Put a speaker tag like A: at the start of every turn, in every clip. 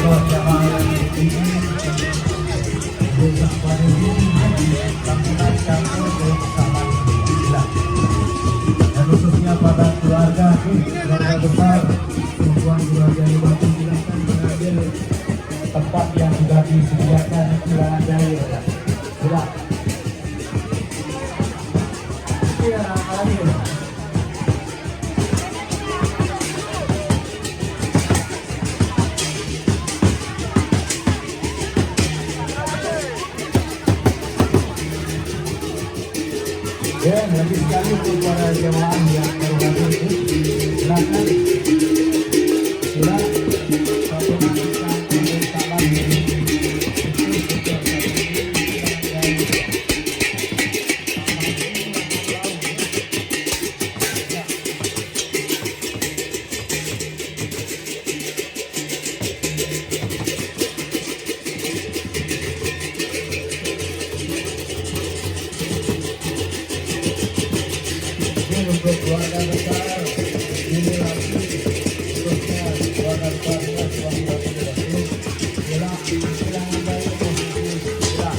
A: Allah jamaah yang ditinggi Desa Paduri Kampung Campur bersama Bismillah. Dan khususnya pada keluarga besar perempuan keluarga yang baru silakan mengambil tempat yang sudah disediakan silangan jaya. Silakan. Iya, lagi. Ya, lebih sekali untuk para jemaah yang terhormat ini, silakan, silakan, untuk keluarga besar ini lagi khususnya keluarga besar keluarga besar silakan dari silakan.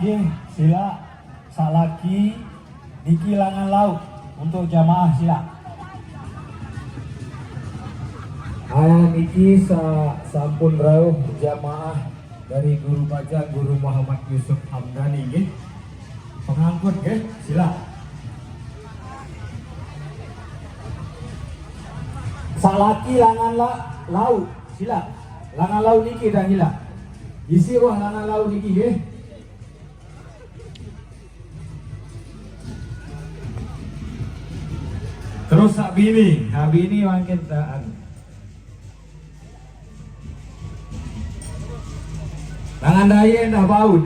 A: nggih, sila salaki niki langan laut untuk jamaah sila. Niki sampun rawuh jamaah dari Guru Bajang Guru Muhammad Yusuf Hamdani nggih. Pengangkut nggih, sila. Salaki langan laut sila. Langan laut niki dah sila. Isi wah langan laut niki nggih. Terus sabini mungkin tak. Langan daya dah baut.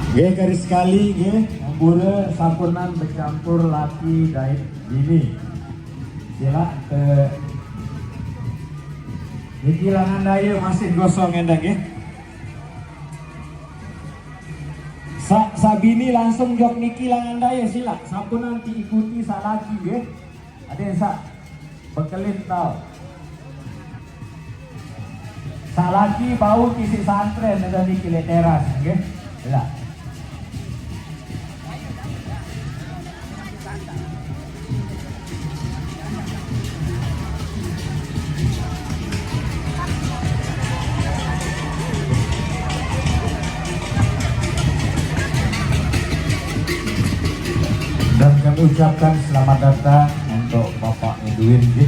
A: Nggih garis sekali nggih, ambure sampunan bercampur laki dan bini. Sila ke niki langan daya masih gosong endang nggih. Sabini langsung jok niki langan daya sila. Sampunan diikuti salaki nggih. Ada yang bekelin tau. Salaki bau kisi santren ada niki le teras nggih. Sila. Dan kami ucapkan selamat datang untuk Bapak Edwin gitu.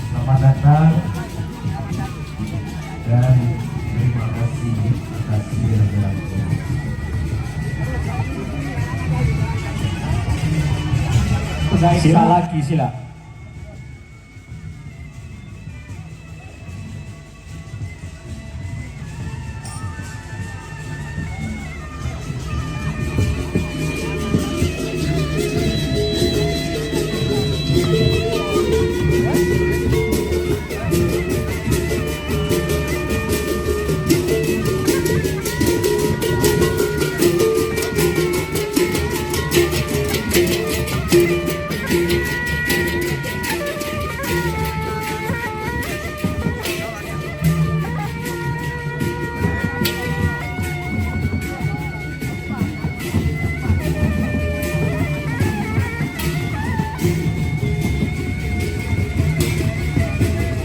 A: Selamat datang dan terima kasih atas kehadirannya. Sila lagi sila.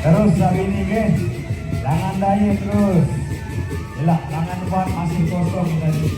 A: Terus hari ini guys, langan daya terus. Jelas, langan buat masih kosong tadi.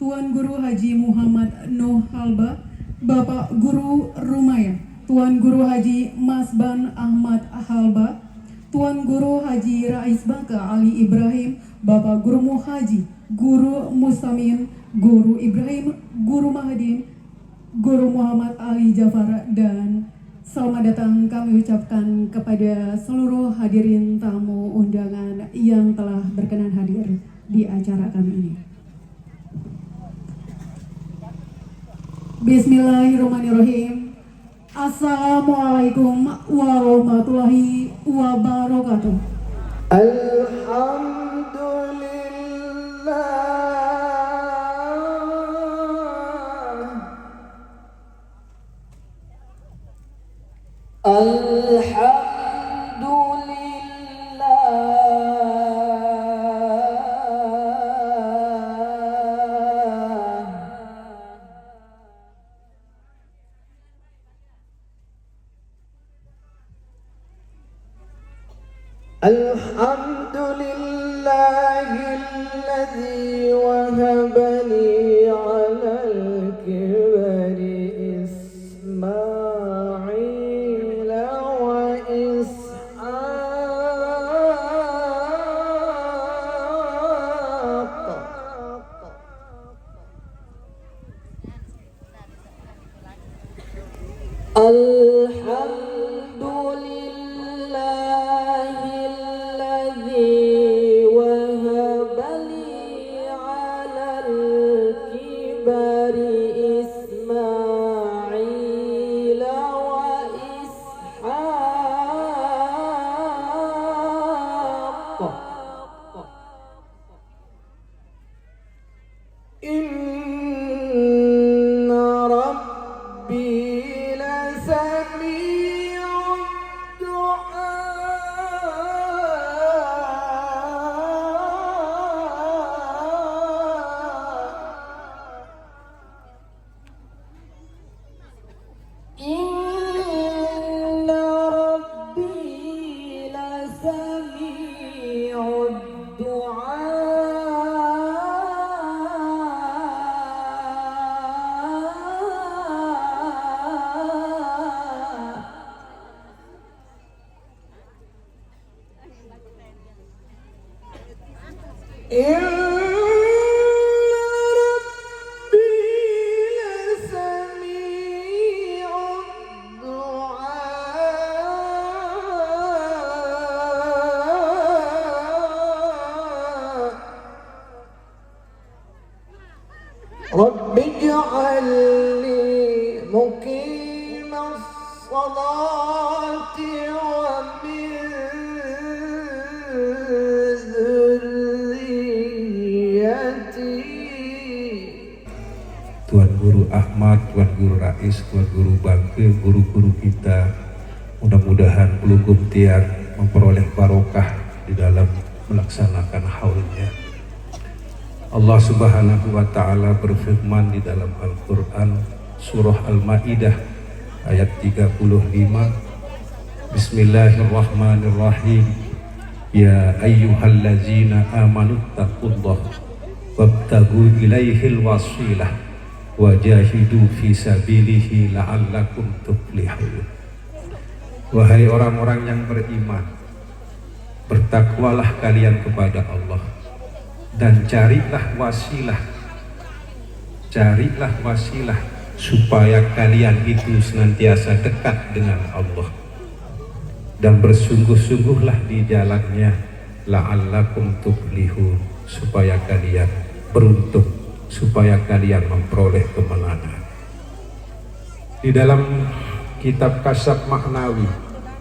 B: Tuan Guru Haji Muhammad Nuh Halba, Bapak Guru Rumaya, Tuan Guru Haji Masban Ahmad Halba, Tuan Guru Haji Rais Baka Ali Ibrahim, Bapak Guru Muhaji, Guru Mustamin, Guru Ibrahim, Guru Mahadin, Guru Muhammad Ali Jafar, dan selamat datang kami ucapkan kepada seluruh hadirin tamu undangan yang telah berkenan hadir di acara kami ini. Bismillahirrahmanirrahim. Assalamualaikum warahmatullahi wabarakatuh.
C: Alhamdulillahilladzi wahabani alal kibari Ismail wa Ishaq. Inna Rabbi lasami'ud du'a. Inna Rabbi lasami'ud du'a. رب اجعلني مقيم الصلاة ومن ذريتي.
D: Tuan Guru Ahmad, Tuan Guru Rais, Tuan Guru Bangke, guru-guru kita, mudah-mudahan pelugum tiang memperoleh barokah di dalam melaksanakan haulnya. Allah Subhanahu wa Ta'ala berfirman di dalam Al-Quran Surah Al-Ma'idah ayat 35, Bismillahirrahmanirrahim. Ya ayyuhallazina amanu taqullah wabtagu ilaihil wasilah wajahidu fi sabilihi la'allakum tuflihun. Wahai orang-orang yang beriman, bertakwalah kalian kepada Allah dan carilah wasilah supaya kalian itu senantiasa dekat dengan Allah, dan bersungguh-sungguhlah di jalannya la'allakum tuflihun, supaya kalian beruntung, supaya kalian memperoleh kemenangan. Di dalam kitab Kasyaf Maknawi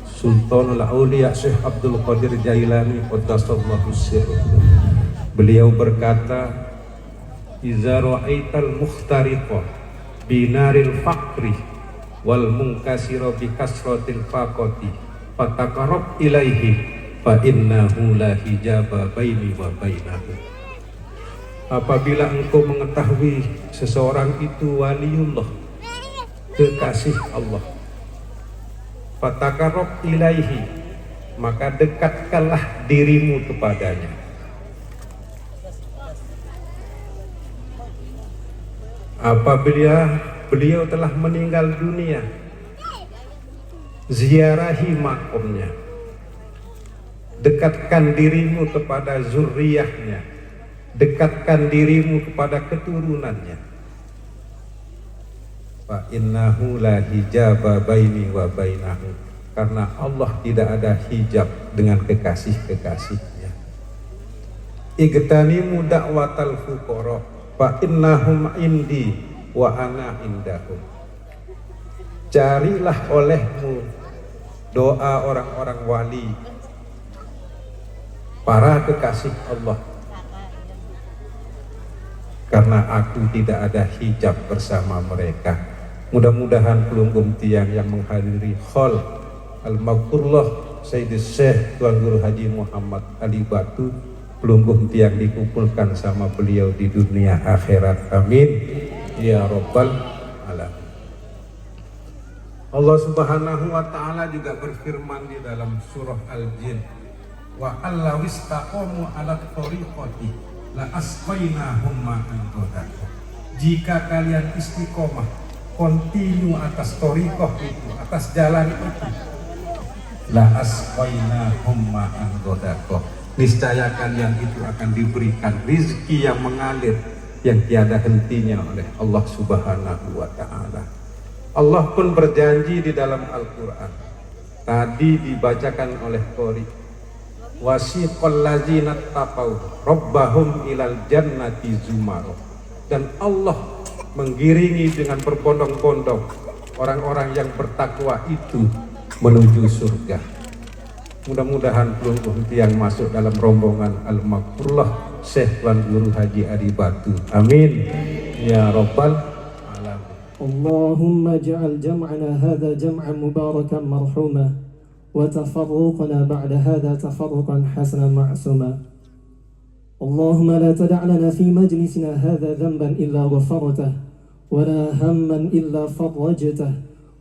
D: Sultanul Auliya Syekh Abdul Qadir Jailani qaddasallahu sirruhu, beliau berkata, iza ra'aital mukhtariqa binaril faqri wal munkasira bi kasratil faqati fataqarrab ilaihi fa innahu la hijaba baini wa bainahu. Apabila engkau mengetahui seseorang itu waliullah, kekasih Allah, fataqarrab ilaihi, maka dekatkanlah dirimu kepadanya. Apabila beliau telah meninggal dunia, ziarahi makomnya, dekatkan dirimu kepada zuriyahnya, dekatkan dirimu kepada keturunannya. Fa innahu la hijaba baini wa bainahu, karena Allah tidak ada hijab dengan kekasih-kekasihnya. Igtanimu da'watal fuqara fa innahum indi wa ana indahum. Carilah olehmu doa orang-orang wali, para kekasih Allah, karena aku tidak ada hijab bersama mereka. Mudah-mudahan pelunggung tiang yang menghadiri khol Al-Maghfurullah Sayyidul Syekh Tuan Guru Haji Muhammad Ali Batu, pelunggung tiang dikumpulkan sama beliau di dunia akhirat. Amin ya rabbal alamin. Allah Subhanahu wa taala juga berfirman di dalam surah Al-Jin, wa allaw istaqamu ala thoriqati la asqainahum ma'an ghadaqa. Jika kalian istiqomah, kontinu atas thoriqah itu, atas jalan itu, la asqainahum ma'an ghadaqa, niscaya kalian itu akan diberikan rizki yang mengalir, yang tiada hentinya oleh Allah Subhanahu wa taala. Allah pun berjanji di dalam Al-Quran, tadi dibacakan oleh Qori, wasiqal ladzina taqaw rabbahum ilal jannati zumaro, dan Allah menggiringi dengan berbondong-bondong orang-orang yang bertakwa itu menuju surga. Mudah-mudahan pelunggung tiang masuk dalam rombongan Al-Maghfurullah Syekh Tuan Guru Haji Adi Batu. Amin ya rabbal alamin.
E: Allahumma ja'al jam'ana hadha jam'an mubarakan marhuma wa tafarruqana ba'da hadha tafarruqan hasanan ma'suma. Allahumma la tada' lana fi majlisina hadha dhanban illa ghafartah wa la hamman illa farajtah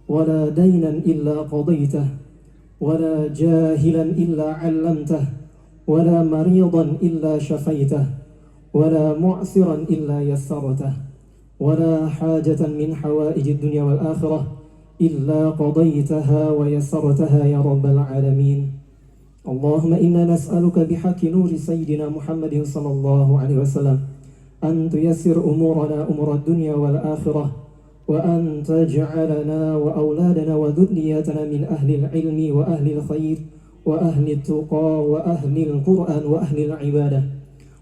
E: wa la daynan illa qadaytah wa la jahilan illa 'allamtah wa la maridan illa shafaytah wa la mu'siran illa yassartah ولا حاجة من حوائج الدنيا والآخرة إلا قضيتها ويسرتها يا رب العالمين. اللهم إنا نسألك بحق نور سيدنا محمد صلى الله عليه وسلم أن تيسر أمورنا أمور الدنيا والآخرة، وأن تجعلنا وأولادنا وذرياتنا من أهل العلم وأهل الخير وأهل التقى وأهل القرآن وأهل العبادة،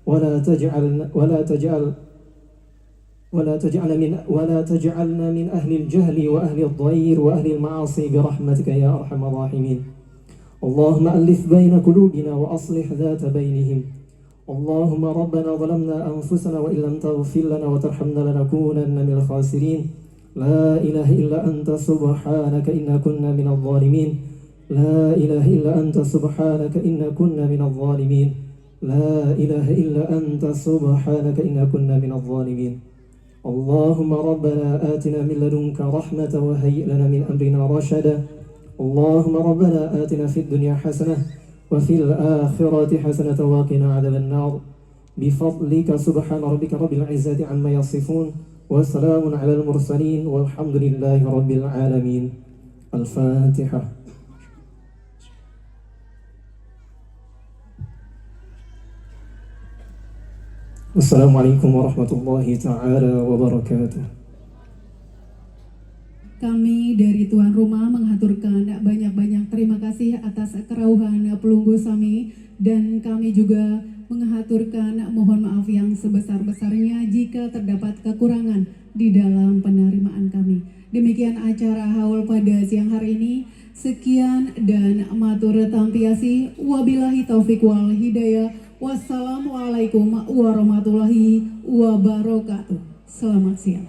E: ولا تجعلنا من أهل الجهل وأهل الضير وأهل المعاصي برحمتك يا أرحم الراحمين. اللهم ألف بين قلوبنا وأصلح ذات بينهم. اللهم ربنا ظلمنا أنفسنا وإن لم تغفر لنا وترحمنا لنكونن من الخاسرين. لا إله إلا أنت سبحانك إنا كنا من الظالمين. لا إله إلا أنت سبحانك إنا كنا من الظالمين. لا إله إلا أنت سبحانك إنا كنا من الظالمين. اللهم ربنا آتنا من لدنك رحمة وهيئ لنا من أمرنا رشدا. اللهم ربنا آتنا في الدنيا حسنة وفي الآخرة حسنة وقنا عذاب النار بفضلك سبحان ربك رب العزة عما يصفون وسلام على المرسلين والحمد لله رب العالمين. الفاتحة. Assalamualaikum warahmatullahi ta'ala wabarakatuh.
B: Kami dari tuan rumah mengaturkan banyak-banyak terima kasih atas kerauhan pelunggu sami, dan kami juga mengaturkan mohon maaf yang sebesar-besarnya jika terdapat kekurangan di dalam penerimaan kami. Demikian acara haul pada siang hari ini. Sekian dan matur tampiasi. Wabillahi taufik wal hidayah. Wassalamualaikum warahmatullahi wabarakatuh. Selamat siang.